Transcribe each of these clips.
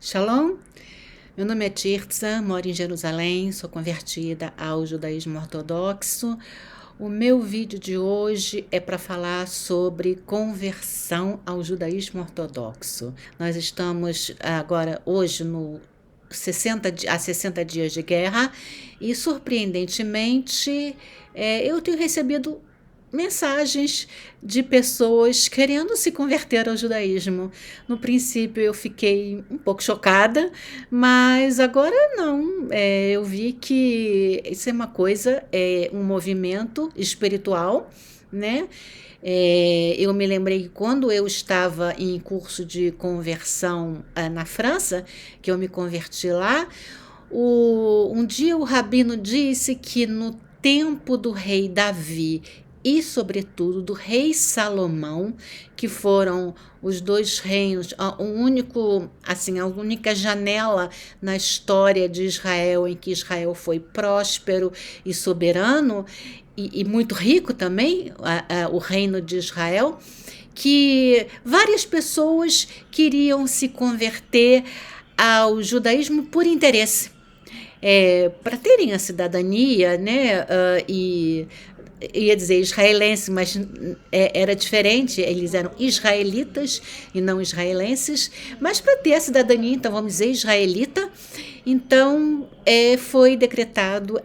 Shalom, meu nome é Tirtza, moro em Jerusalém, sou convertida ao judaísmo ortodoxo. O meu vídeo de hoje é para falar sobre conversão ao judaísmo ortodoxo. Nós estamos agora, hoje, há 60 dias de guerra e, surpreendentemente, eu tenho recebido mensagens de pessoas querendo se converter ao judaísmo. No princípio eu fiquei um pouco chocada, mas agora não. Eu vi que isso é uma coisa, é um movimento espiritual, né? Eu me lembrei que quando eu estava em curso de conversão na França, que eu me converti lá, um dia o rabino disse que no tempo do rei Davi e, sobretudo, do rei Salomão, que foram os dois reinos, a única janela na história de Israel em que Israel foi próspero e soberano e muito rico também, o reino de Israel, que várias pessoas queriam se converter ao judaísmo por interesse. Para terem a cidadania, né, ia dizer israelense, mas era diferente, eles eram israelitas e não israelenses, mas para ter a cidadania, então vamos dizer israelita, então foi decretada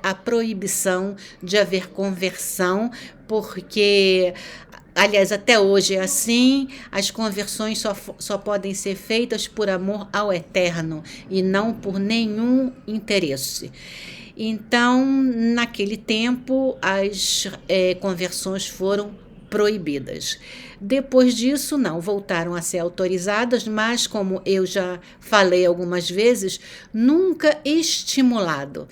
a proibição de haver conversão, porque, aliás, até hoje é assim, as conversões só podem ser feitas por amor ao eterno e não por nenhum interesse. Então, naquele tempo, as conversões foram proibidas. Depois disso, não, voltaram a ser autorizadas, mas, como eu já falei algumas vezes, nunca estimulado.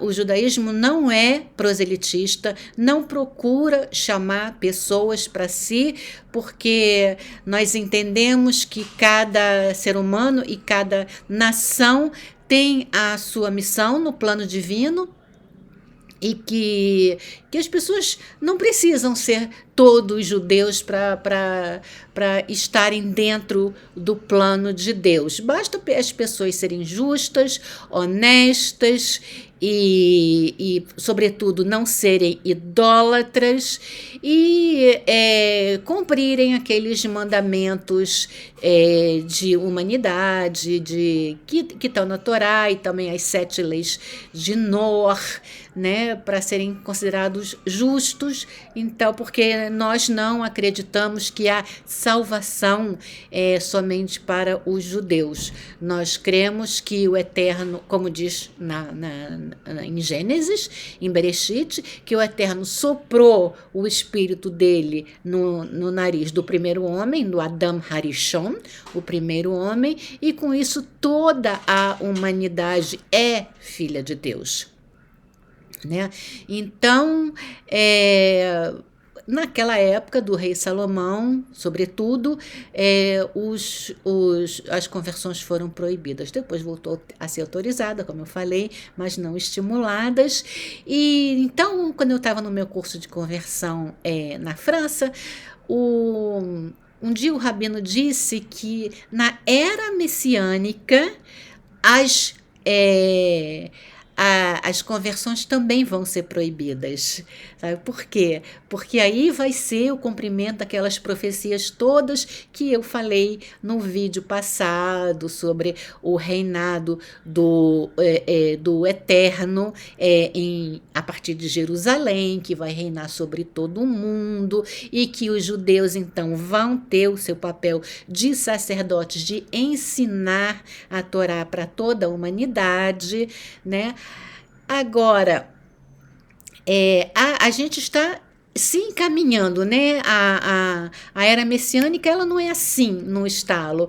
O judaísmo não é proselitista, não procura chamar pessoas para si, porque nós entendemos que cada ser humano e cada nação tem a sua missão no plano divino e que as pessoas não precisam ser todos judeus para estarem dentro do plano de Deus. Basta as pessoas serem justas, honestas e sobretudo, não serem idólatras e cumprirem aqueles mandamentos de humanidade que estão na Torá e também as 7 leis de Noé, né, para serem considerados justos. Então, porque nós não acreditamos que a salvação é somente para os judeus. Nós cremos que o Eterno, como diz em Gênesis, em Bereshit, que o Eterno soprou o espírito dele no nariz do primeiro homem, do Adam Harishon, o primeiro homem, e com isso toda a humanidade é filha de Deus. Né? Então, naquela época do rei Salomão, sobretudo, as conversões foram proibidas. Depois voltou a ser autorizada, como eu falei, mas não estimuladas. E então, quando eu estava no meu curso de conversão na França, um dia o rabino disse que na era messiânica as conversões também vão ser proibidas. Sabe por quê? Porque aí vai ser o cumprimento daquelas profecias todas que eu falei no vídeo passado sobre o reinado do Eterno a partir de Jerusalém, que vai reinar sobre todo o mundo e que os judeus então vão ter o seu papel de sacerdotes, de ensinar a Torá para toda a humanidade, né? Agora, a gente está se encaminhando, né? A era messiânica, ela não é assim no estalo.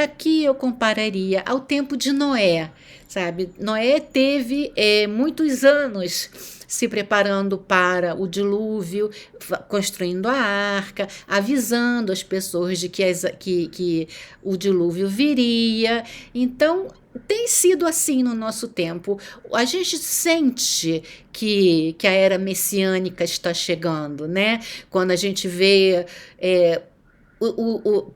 Aqui eu compararia ao tempo de Noé, sabe? Noé teve muitos anos se preparando para o dilúvio, construindo a arca, avisando as pessoas de que o dilúvio viria. Então, tem sido assim no nosso tempo. A gente sente que a era messiânica está chegando, né? Quando a gente vê,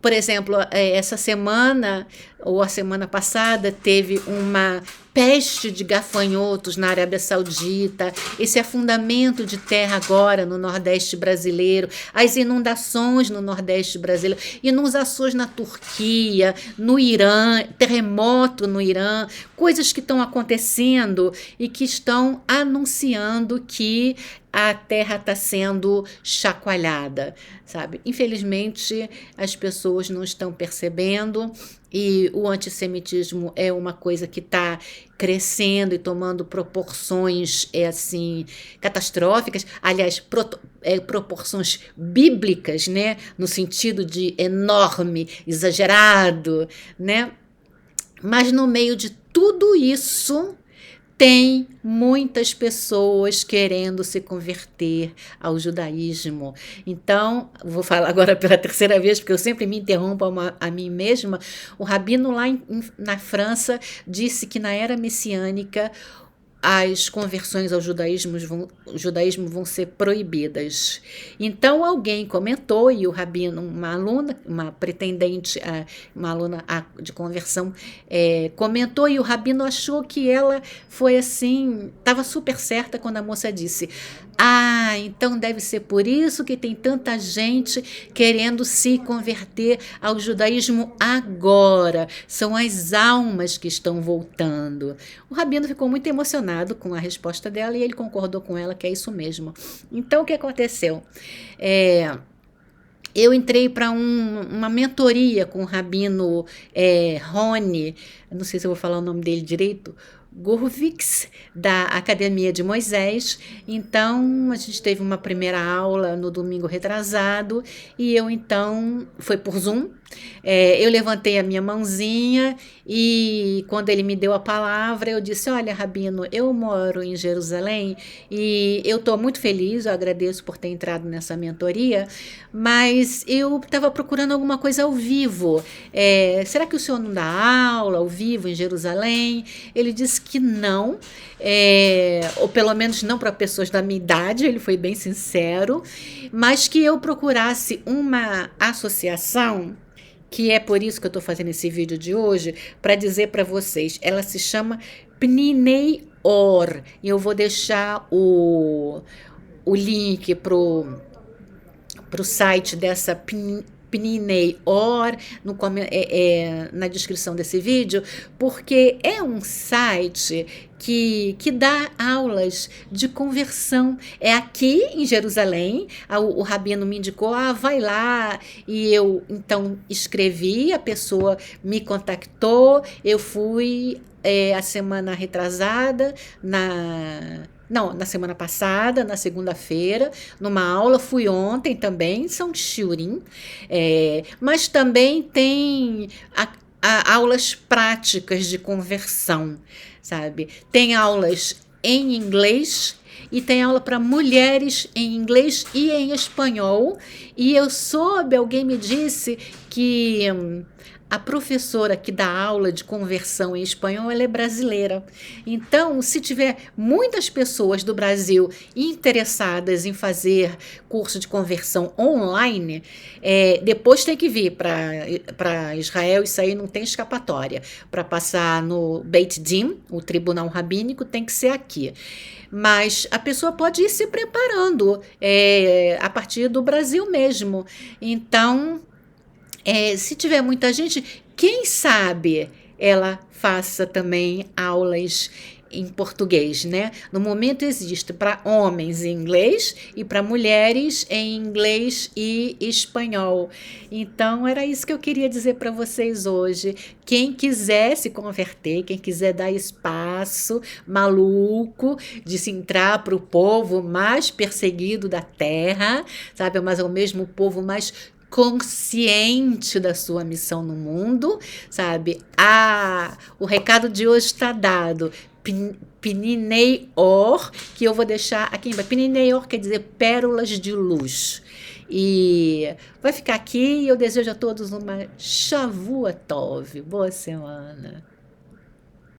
por exemplo, essa semana ou a semana passada teve uma peste de gafanhotos na Arábia Saudita, esse afundamento de terra agora no Nordeste brasileiro, as inundações no Nordeste brasileiro, inundações na Turquia, no Irã, terremoto no Irã, coisas que estão acontecendo e que estão anunciando que a terra está sendo chacoalhada, sabe? Infelizmente, as pessoas não estão percebendo e o antissemitismo é uma coisa que está crescendo e tomando proporções assim catastróficas, aliás, proporções bíblicas, né? No sentido de enorme, exagerado, né? Mas no meio de tudo isso, tem muitas pessoas querendo se converter ao judaísmo. Então, vou falar agora pela terceira vez, porque eu sempre me interrompo a mim mesma. O rabino lá na França disse que na era messiânica as conversões ao judaísmo vão ser proibidas. Então alguém comentou, e o rabino, uma aluna, uma pretendente, uma aluna de conversão, comentou, e o rabino achou que ela foi assim, estava super certa quando a moça disse: ah, então deve ser por isso que tem tanta gente querendo se converter ao judaísmo agora. São as almas que estão voltando. O rabino ficou muito emocionado com a resposta dela e ele concordou com ela que é isso mesmo. Então, o que aconteceu? Eu entrei para uma mentoria com o rabino Rony, não sei se eu vou falar o nome dele direito, Gurvix, da Academia de Moisés. Então, a gente teve uma primeira aula no domingo retrasado e eu, então, foi por Zoom. Eu levantei a minha mãozinha e quando ele me deu a palavra, eu disse: olha, rabino, eu moro em Jerusalém e eu estou muito feliz, eu agradeço por ter entrado nessa mentoria, mas eu estava procurando alguma coisa ao vivo. Será que o senhor não dá aula ao vivo em Jerusalém? Ele disse que não, ou pelo menos não para pessoas da minha idade, ele foi bem sincero, mas que eu procurasse uma associação, que é por isso que eu estou fazendo esse vídeo de hoje, para dizer para vocês. Ela se chama Pninei Or, e eu vou deixar o link pro site dessa Pninei Or na descrição desse vídeo, porque é um site que dá aulas de conversão. É aqui em Jerusalém. O rabino me indicou: vai lá. E eu, então, escrevi, a pessoa me contactou, eu fui a semana retrasada, na semana passada, na segunda-feira, numa aula. Fui ontem também, são shiurim, mas também tem aulas práticas de conversão, sabe? Tem aulas em inglês e tem aula para mulheres em inglês e em espanhol. E eu soube, alguém me disse que a professora que dá aula de conversão em espanhol, ela é brasileira. Então, se tiver muitas pessoas do Brasil interessadas em fazer curso de conversão online, depois tem que vir para Israel. Isso aí não tem escapatória. Para passar no Beit Din, o tribunal rabínico, tem que ser aqui. Mas a pessoa pode ir se preparando a partir do Brasil mesmo. Então, se tiver muita gente, quem sabe ela faça também aulas em português, né? No momento existe para homens em inglês e para mulheres em inglês e espanhol. Então, era isso que eu queria dizer para vocês hoje. Quem quiser se converter, quem quiser dar espaço maluco de se entrar para o povo mais perseguido da terra, sabe? Mas ao mesmo povo mais consciente da sua missão no mundo, sabe? O recado de hoje está dado. Pininei-or, que eu vou deixar aqui embaixo. Pininei-or quer dizer pérolas de luz. E vai ficar aqui e eu desejo a todos uma Shavua Tov. Boa semana.